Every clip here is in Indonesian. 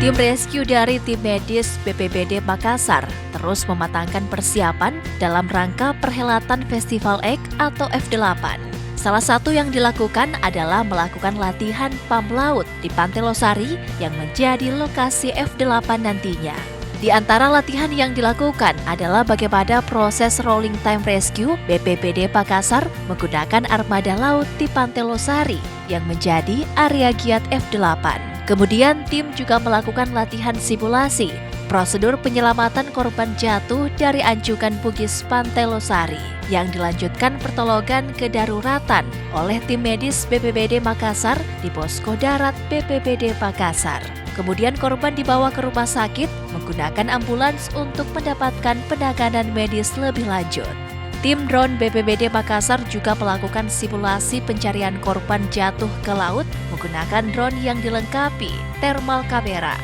Tim rescue dari tim medis BPBD Makassar terus mematangkan persiapan dalam rangka perhelatan Festival Egg atau F8. Salah satu yang dilakukan adalah melakukan latihan pam laut di Pantai Losari yang menjadi lokasi F8 nantinya. Di antara latihan yang dilakukan adalah bagaimana proses rolling time rescue BPBD Makassar menggunakan armada laut di Pantai Losari yang menjadi area giat F8. Kemudian tim juga melakukan latihan simulasi prosedur penyelamatan korban jatuh dari anjungan Bugis Pantai Losari yang dilanjutkan pertolongan kedaruratan oleh tim medis BPBD Makassar di posko darat BPBD Makassar. Kemudian korban dibawa ke rumah sakit menggunakan ambulans untuk mendapatkan penanganan medis lebih lanjut. Tim drone BPBD Makassar juga melakukan simulasi pencarian korban jatuh ke laut menggunakan drone yang dilengkapi thermal kamera.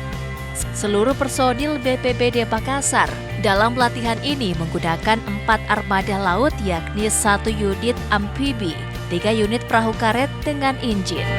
Seluruh personil BPBD Makassar dalam latihan ini menggunakan 4 armada laut yakni 1 unit amfibi, 3 unit perahu karet dengan injin.